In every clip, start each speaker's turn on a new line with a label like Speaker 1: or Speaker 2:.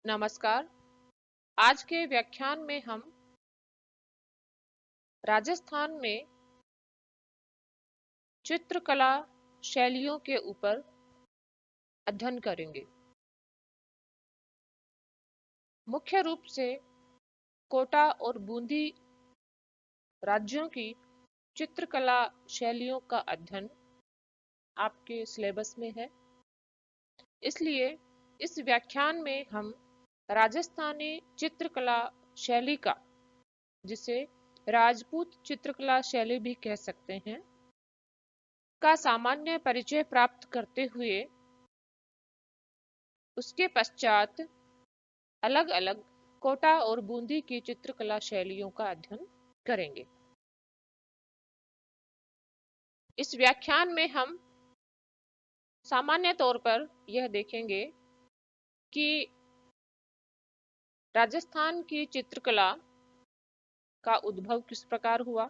Speaker 1: नमस्कार। आज के व्याख्यान में हम राजस्थान में चित्रकला शैलियों के ऊपर अध्ययन करेंगे। मुख्य रूप से कोटा और बूंदी राज्यों की चित्रकला शैलियों का अध्ययन आपके सिलेबस में है। इसलिए इस व्याख्यान में हम राजस्थानी चित्रकला शैली का, जिसे राजपूत चित्रकला शैली भी कह सकते हैं, का सामान्य परिचय प्राप्त करते हुए उसके पश्चात अलग अलग कोटा और बूंदी की चित्रकला शैलियों का अध्ययन करेंगे। इस व्याख्यान में हम सामान्य तौर पर यह देखेंगे कि राजस्थान की चित्रकला का उद्भव किस प्रकार हुआ,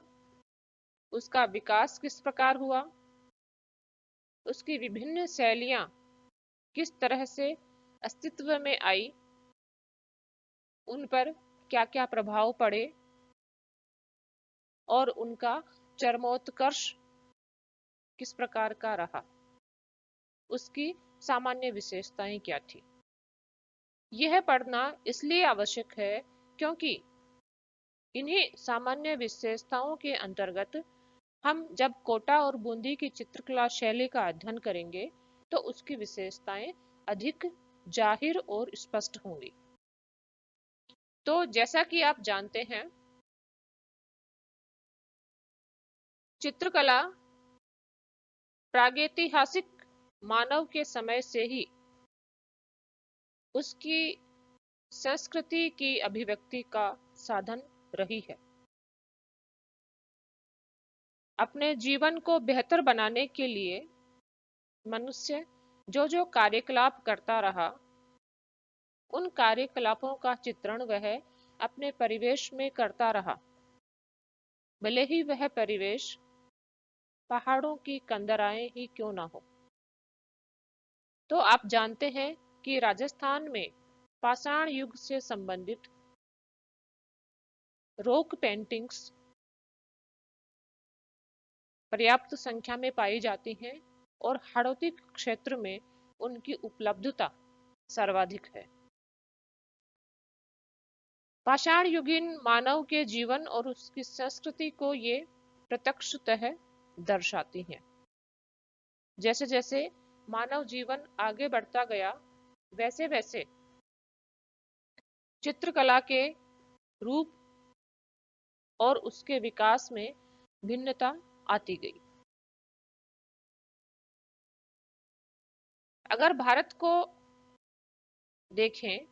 Speaker 1: उसका विकास किस प्रकार हुआ, उसकी विभिन्न शैलियां किस तरह से अस्तित्व में आई, उन पर क्या क्या प्रभाव पड़े और उनका चरमोत्कर्ष किस प्रकार का रहा, उसकी सामान्य विशेषताएं क्या थी। यह पढ़ना इसलिए आवश्यक है क्योंकि इन्हीं सामान्य विशेषताओं के अंतर्गत हम जब कोटा और बूंदी की चित्रकला शैली का अध्ययन करेंगे तो उसकी विशेषताएं अधिक जाहिर और स्पष्ट होंगी। तो जैसा कि आप जानते हैं, चित्रकला प्रागैतिहासिक मानव के समय से ही उसकी संस्कृति की अभिव्यक्ति का साधन रही है। अपने जीवन को बेहतर बनाने के लिए मनुष्य जो जो कार्यकलाप करता रहा, उन कार्यकलापों का चित्रण वह अपने परिवेश में करता रहा, भले ही वह परिवेश पहाड़ों की कंदराएं ही क्यों ना हो। तो आप जानते हैं कि राजस्थान में पाषाण युग से संबंधित रॉक पेंटिंग्स पर्याप्त संख्या में पाई जाती हैं और हाड़ौती क्षेत्र में उनकी उपलब्धता सर्वाधिक है। पाषाण युगीन मानव के जीवन और उसकी संस्कृति को ये प्रत्यक्षतः दर्शाती हैं। जैसे जैसे मानव जीवन आगे बढ़ता गया, वैसे वैसे चित्रकला के रूप और उसके विकास में भिन्नता आती गई। अगर भारत को देखें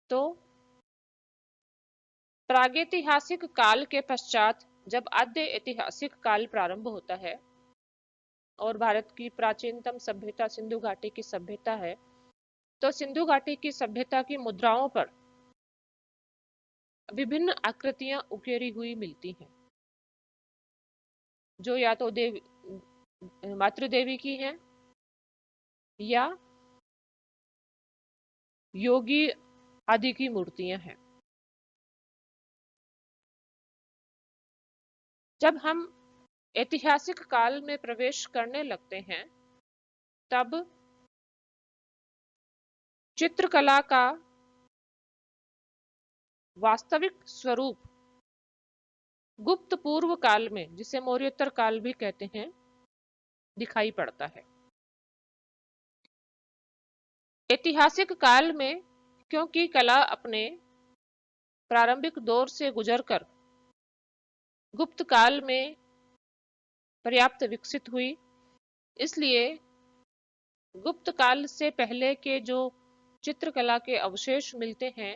Speaker 1: तो प्रागैतिहासिक काल के पश्चात जब आद्य ऐतिहासिक काल प्रारंभ होता है और भारत की प्राचीनतम सभ्यता सिंधु घाटी की सभ्यता है, तो सिंधु घाटी की सभ्यता की मुद्राओं पर विभिन्न आकृतियां उकेरी हुई मिलती हैं, जो या तो मातृदेवी की हैं या योगी आदि की मूर्तियां हैं। जब हम ऐतिहासिक काल में प्रवेश करने लगते हैं, तब चित्रकला का वास्तविक स्वरूप गुप्त पूर्व काल में, जिसे मौर्योत्तर काल भी कहते हैं, दिखाई पड़ता है। ऐतिहासिक काल में क्योंकि कला अपने प्रारंभिक दौर से गुजरकर गुप्त काल में पर्याप्त विकसित हुई, इसलिए गुप्त काल से पहले के जो चित्रकला के अवशेष मिलते हैं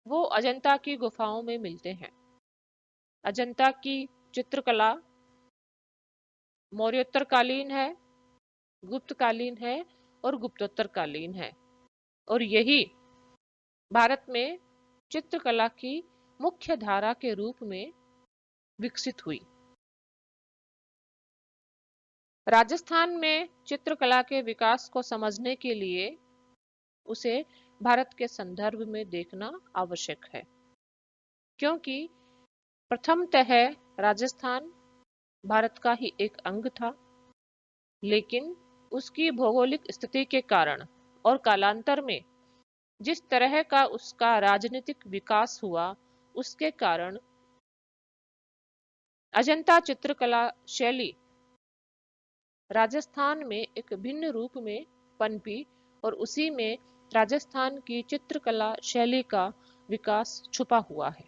Speaker 1: वो अजंता की गुफाओं में मिलते हैं। अजंता की चित्रकला मौर्योत्तर कालीन है, गुप्त कालीन है और गुप्तोत्तर कालीन है, और यही भारत में चित्रकला की मुख्य धारा के रूप में विकसित हुई। राजस्थान में चित्रकला के विकास को समझने के लिए उसे भारत के संदर्भ में देखना आवश्यक है, क्योंकि प्रथमतः राजस्थान भारत का ही एक अंग था, लेकिन उसकी भौगोलिक स्थिति के कारण और कालांतर में जिस तरह का उसका राजनीतिक विकास हुआ, उसके कारण अजंता चित्रकला शैली राजस्थान में एक भिन्न रूप में पनपी और उसी में राजस्थान की चित्रकला शैली का विकास छुपा हुआ है।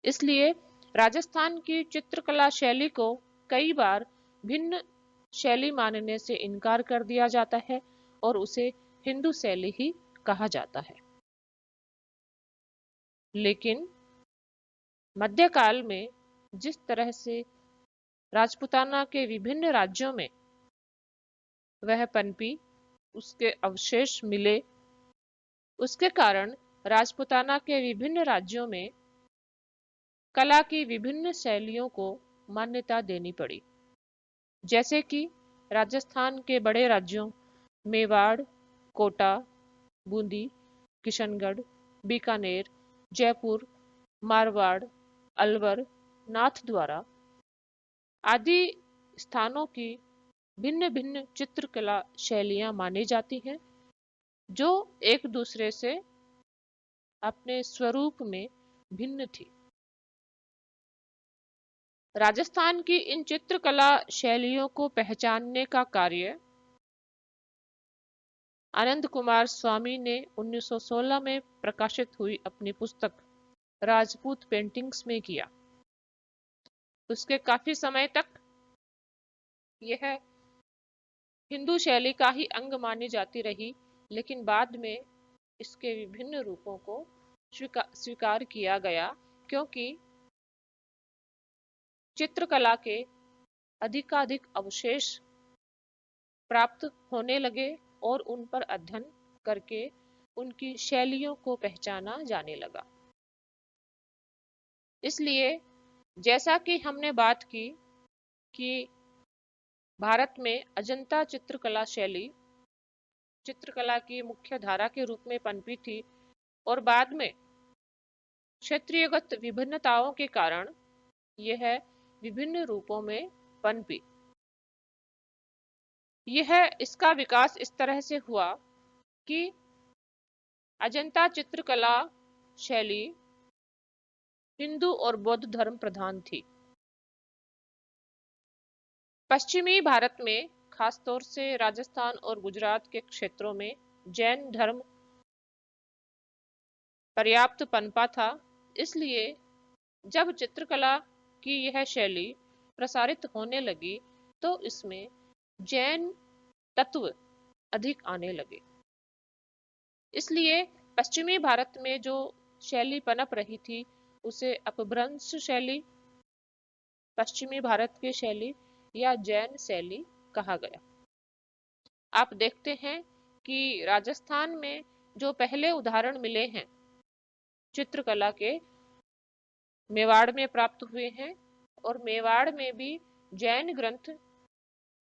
Speaker 1: इसलिए राजस्थान की चित्रकला शैली को कई बार भिन्न शैली मानने से इनकार कर दिया जाता है और उसे हिंदू शैली ही कहा जाता है। लेकिन मध्यकाल में जिस तरह से राजपूताना के विभिन्न राज्यों में वह पनपी, उसके अवशेष मिले, उसके कारण राजपूताना के विभिन्न राज्यों में कला की विभिन्न शैलियों को मान्यता देनी पड़ी। जैसे कि राजस्थान के बड़े राज्यों मेवाड़, कोटा, बूंदी, किशनगढ़, बीकानेर, जयपुर, मारवाड़, अलवर, नाथद्वारा आदि स्थानों की भिन्न भिन्न चित्रकला शैलियां मानी जाती हैं, जो एक दूसरे से अपने स्वरूप में भिन्न थी। राजस्थान की इन चित्रकला शैलियों को पहचानने का कार्य आनंद कुमार स्वामी ने 1916 में प्रकाशित हुई अपनी पुस्तक राजपूत पेंटिंग्स में किया। उसके काफी समय तक यह हिंदू शैली का ही अंग मानी जाती रही, लेकिन बाद में इसके विभिन्न रूपों को स्वीकार किया गया, क्योंकि चित्रकला के अधिकाधिक अवशेष प्राप्त होने लगे और उन पर अध्ययन करके उनकी शैलियों को पहचाना जाने लगा। इसलिए जैसा कि हमने बात की कि भारत में अजंता चित्रकला शैली चित्रकला की मुख्य धारा के रूप में पनपी थी और बाद में क्षेत्रीयगत विभिन्नताओं के कारण यह विभिन्न रूपों में पनपी। इसका विकास इस तरह से हुआ कि अजंता चित्रकला शैली हिंदू और बौद्ध धर्म प्रधान थी। पश्चिमी भारत में खासतौर से राजस्थान और गुजरात के क्षेत्रों में जैन धर्म पर्याप्त पनपा था। इसलिए जब चित्रकला की यह शैली प्रसारित होने लगी तो इसमें जैन तत्व अधिक आने लगे। इसलिए पश्चिमी भारत में जो शैली पनप रही थी उसे अपभ्रंश शैली, पश्चिमी भारत की शैली या जैन शैली कहा गया। आप देखते हैं कि राजस्थान में जो पहले उदाहरण मिले हैं चित्रकला के, मेवाड़ में प्राप्त हुए हैं और मेवाड़ में भी जैन ग्रंथ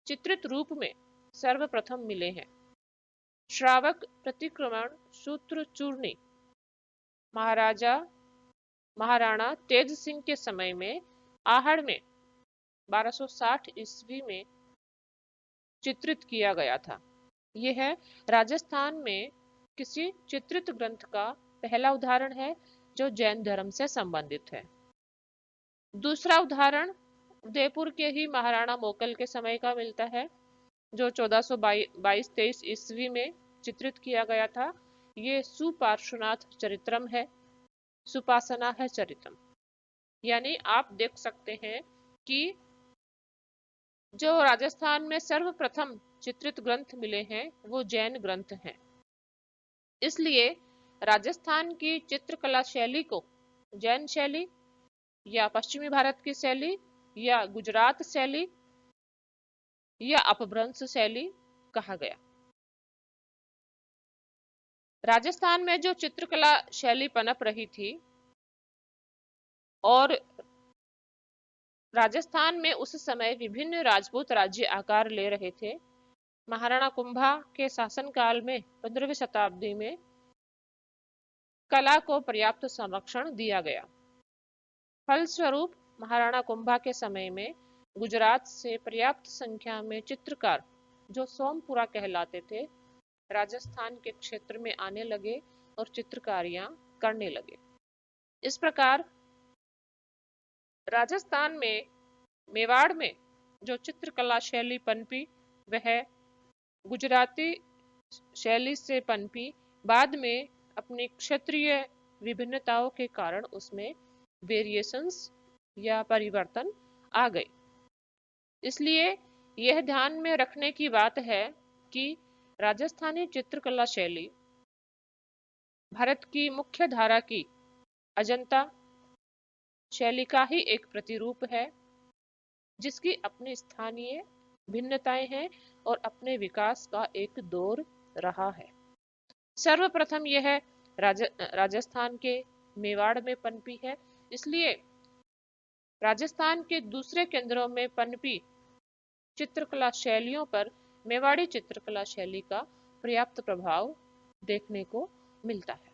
Speaker 1: चित्रित रूप में सर्वप्रथम मिले हैं। श्रावक प्रतिक्रमण सूत्र चूर्णी महाराणा तेज सिंह के समय में आहड़ में 1260 ईस्वी में चित्रित किया गया था। यह राजस्थान में किसी चित्रित ग्रंथ का पहला उदाहरण है जो जैन धर्म से संबंधित है। दूसरा उदाहरण उदयपुर के ही महाराणा मोकल के समय का मिलता है, जो 1422-23 ईस्वी में चित्रित किया गया था। ये सुपार्श्वनाथ चरित्रम है, सुपासना है चरित्रम। यानी आप देख सकते हैं कि जो राजस्थान में सर्वप्रथम चित्रित ग्रंथ मिले हैं वो जैन ग्रंथ हैं। इसलिए राजस्थान की चित्रकला शैली को जैन शैली या पश्चिमी भारत की शैली या गुजरात शैली या अपभ्रंश शैली कहा गया। राजस्थान में जो चित्रकला शैली पनप रही थी और राजस्थान में उस समय विभिन्न राजपूत राज्य आकार ले रहे थे, महाराणा कुंभा के शासनकाल में 15वीं शताब्दी में कला को पर्याप्त संरक्षण दिया गया। फलस्वरूप महाराणा कुंभा के समय में गुजरात से पर्याप्त संख्या में चित्रकार, जो सोमपुरा कहलाते थे, राजस्थान के क्षेत्र में आने लगे और चित्रकारियां करने लगे। इस प्रकार राजस्थान में, मेवाड़ में जो चित्रकला शैली पनपी वह गुजराती शैली से पनपी। बाद में अपनी क्षेत्रीय विभिन्नताओं के कारण उसमें वेरिएशंस या परिवर्तन आ गए। इसलिए यह ध्यान में रखने की बात है कि राजस्थानी चित्रकला शैली भारत की मुख्य धारा की अजंता शैली का ही एक प्रतिरूप है, जिसकी अपनी स्थानीय भिन्नताएं हैं और अपने विकास का एक दौर रहा है। सर्वप्रथम यह राजस्थान के मेवाड़ में पनपी है, इसलिए राजस्थान के दूसरे केंद्रों में पनपी चित्रकला शैलियों पर मेवाड़ी चित्रकला शैली का पर्याप्त प्रभाव देखने को मिलता है।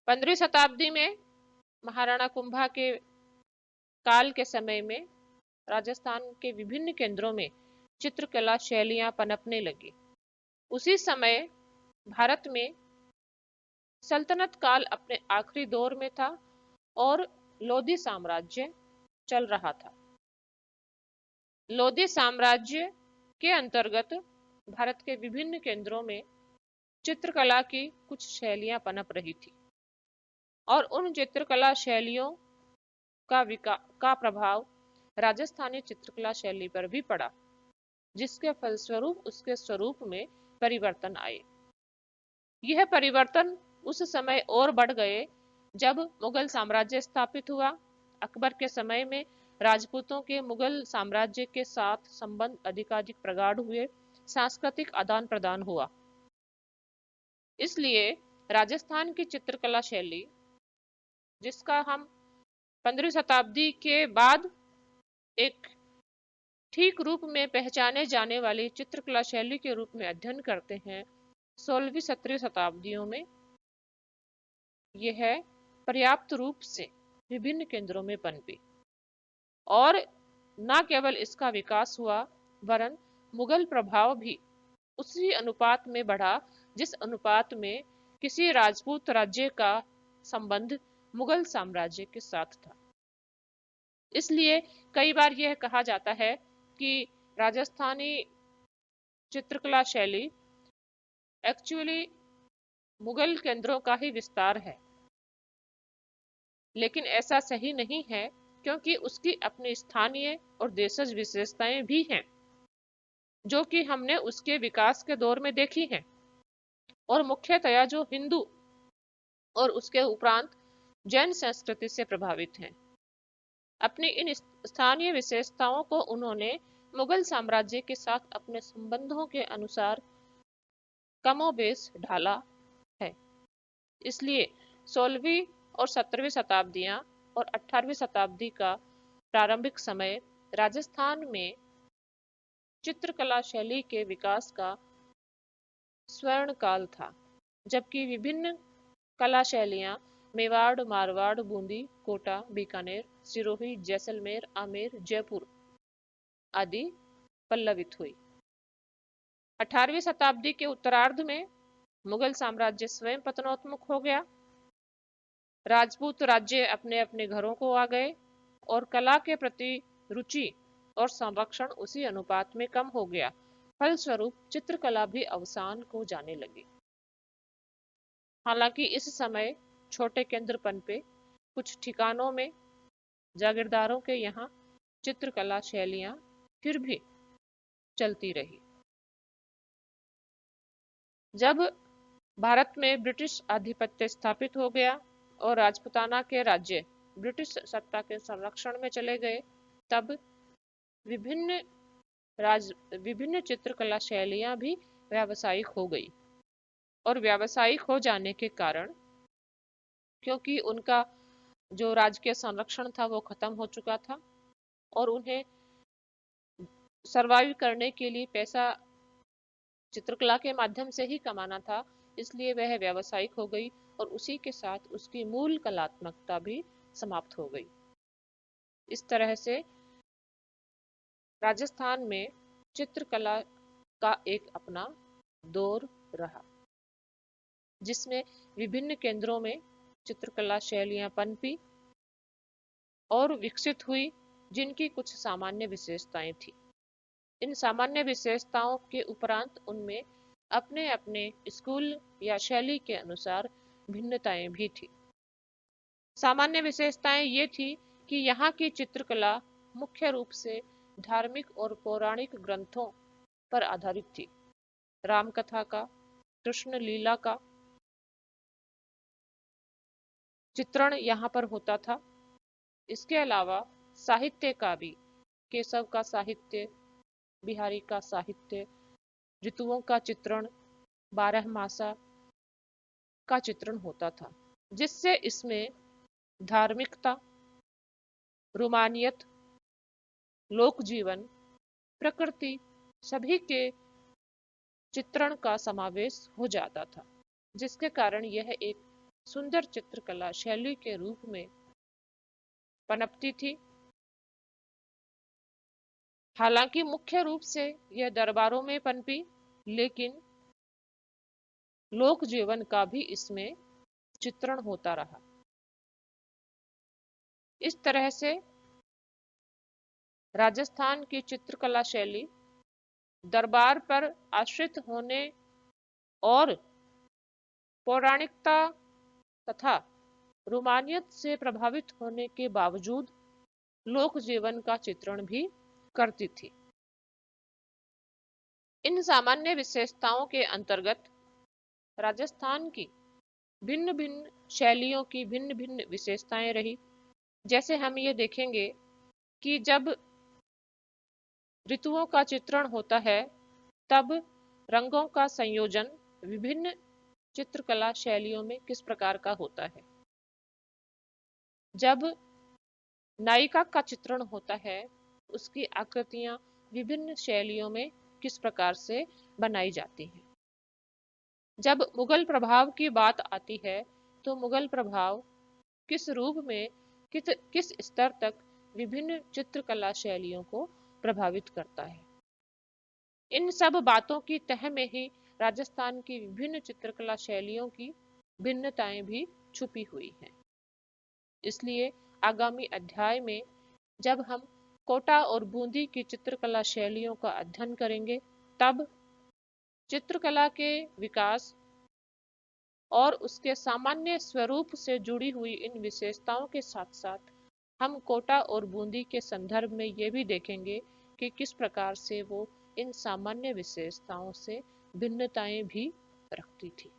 Speaker 1: 15वीं शताब्दी में महाराणा कुंभा के काल के समय में राजस्थान के विभिन्न केंद्रों में चित्रकला शैलियां पनपने लगी। उसी समय भारत में सल्तनत काल अपने आखिरी दौर में था और लोधी साम्राज्य चल रहा था। लोधी साम्राज्य के अंतर्गत भारत के विभिन्न केंद्रों में चित्रकला की कुछ शैलियां पनप रही थी और उन चित्रकला शैलियों का प्रभाव राजस्थानी चित्रकला शैली पर भी पड़ा, जिसके फलस्वरूप उसके स्वरूप में परिवर्तन आए। यह परिवर्तन उस समय और बढ़ गए जब मुगल साम्राज्य स्थापित हुआ। अकबर के समय में राजपूतों के मुगल साम्राज्य के साथ संबंध अधिकाधिक प्रगाढ़ हुए, सांस्कृतिक आदान प्रदान हुआ। इसलिए राजस्थान की चित्रकला शैली, जिसका हम 15वीं शताब्दी के बाद एक ठीक रूप में पहचाने जाने वाली चित्रकला शैली के रूप में अध्ययन करते हैं, 16वीं 17वीं शताब्दियों में यह पर्याप्त रूप से विभिन्न केंद्रों में पनपी और न केवल इसका विकास हुआ वरन मुगल प्रभाव भी उसी अनुपात में बढ़ा जिस अनुपात में किसी राजपूत राज्य का संबंध मुगल साम्राज्य के साथ था। इसलिए कई बार यह कहा जाता है कि राजस्थानी चित्रकला शैली एक्चुअली मुगल केंद्रों का ही विस्तार है, लेकिन ऐसा सही नहीं है क्योंकि उसकी अपनी स्थानीय और देशज विशेषताएं भी हैं, जो कि हमने उसके विकास के दौर में देखी हैं और मुख्यतया जो हिंदू और उसके उपरांत जैन संस्कृति से प्रभावित हैं। अपनी इन स्थानीय विशेषताओं को उन्होंने मुगल साम्राज्य के साथ अपने संबंधों के अनुसार कमोबेश ढाला है। इसलिए 16वीं और 17वीं शताब्दियां और 18वीं शताब्दी का प्रारंभिक समय राजस्थान में चित्रकला शैली के विकास का स्वर्ण काल था, जबकि विभिन्न कला शैलियां मेवाड़, मारवाड़, बूंदी, कोटा, बीकानेर, सिरोही, जैसलमेर, आमेर, जयपुर आदि पल्लवित हुई। 18वीं शताब्दी के उत्तरार्ध में मुगल साम्राज्य स्वयं पतनोन्मुख हो गया। राजपूत राज्य अपने अपने घरों को आ गए और कला के प्रति रुचि और संरक्षण उसी अनुपात में कम हो गया। फलस्वरूप चित्रकला भी अवसान को जाने लगी। हालांकि इस समय छोटे केंद्र पनपे, कुछ ठिकानों में जागीरदारों के यहाँ चित्रकला शैलियां फिर भी चलती रही। जब भारत में ब्रिटिश आधिपत्य स्थापित हो गया और राजपूताना के राज्य ब्रिटिश सत्ता के संरक्षण में चले गए, तब विभिन्न चित्रकला शैलियां भी व्यावसायिक हो गई और व्यावसायिक हो जाने के कारण, क्योंकि उनका जो राजकीय संरक्षण था वो खत्म हो चुका था और उन्हें सरवाइव करने के लिए पैसा चित्रकला के माध्यम से ही कमाना था, इसलिए वह व्यावसायिक हो गई और उसी के साथ उसकी मूल कलात्मकता भी समाप्त हो गई। इस तरह से राजस्थान में चित्रकला का एक अपना दौर रहा, जिसमें विभिन्न केंद्रों में चित्रकला शैलियां पनपी और विकसित हुई, जिनकी कुछ सामान्य विशेषताएं थी। इन सामान्य विशेषताओं के उपरांत उनमें अपने अपने स्कूल या शैली के अनुसार भिन्नताएं भी थी। सामान्य विशेषताएं ये थी कि यहाँ की चित्रकला मुख्य रूप से धार्मिक और पौराणिक ग्रंथों पर आधारित थी। राम कथा का, कृष्ण लीला का चित्रण यहाँ पर होता था। इसके अलावा साहित्य का भी, केशव का साहित्य, बिहारी का साहित्य, ऋतुओं का चित्रण, बारहमासा का चित्रण होता था, जिससे इसमें धार्मिकता, रोमानियत, लोक जीवन, प्रकृति सभी के चित्रण का समावेश हो जाता था, जिसके कारण यह एक सुंदर चित्रकला शैली के रूप में पनपती थी। हालांकि मुख्य रूप से यह दरबारों में पनपी, लेकिन लोक जीवन का भी इसमें चित्रण होता रहा। इस तरह से राजस्थान की चित्रकला शैली दरबार पर आश्रित होने और पौराणिकता तथा रोमानियत से प्रभावित होने के बावजूद लोक जीवन का चित्रण भी करती थी। इन सामान्य विशेषताओं के अंतर्गत राजस्थान की भिन्न भिन्न शैलियों की भिन्न भिन्न विशेषताएं रही। जैसे हम ये देखेंगे कि जब ऋतुओं का चित्रण होता है, तब रंगों का संयोजन विभिन्न चित्रकला शैलियों में किस प्रकार का होता है। जब नायिका का चित्रण होता है, उसकी आकृतियां विभिन्न शैलियों में किस प्रकार से बनाई जाती हैं। जब मुगल प्रभाव की बात आती है, तो मुगल प्रभाव किस रूप में किस स्तर तक विभिन्न चित्रकला शैलियों को प्रभावित करता है। इन सब बातों की तह में ही राजस्थान की विभिन्न चित्रकला शैलियों की भिन्नताएं भी छुपी हुई हैं। इसलिए आगामी अध्याय में जब हम कोटा और बूंदी की चित्रकला शैलियों का अध्ययन करेंगे, तब चित्रकला के विकास और उसके सामान्य स्वरूप से जुड़ी हुई इन विशेषताओं के साथ साथ हम कोटा और बूंदी के संदर्भ में ये भी देखेंगे कि किस प्रकार से वो इन सामान्य विशेषताओं से भिन्नताएं भी रखती थी।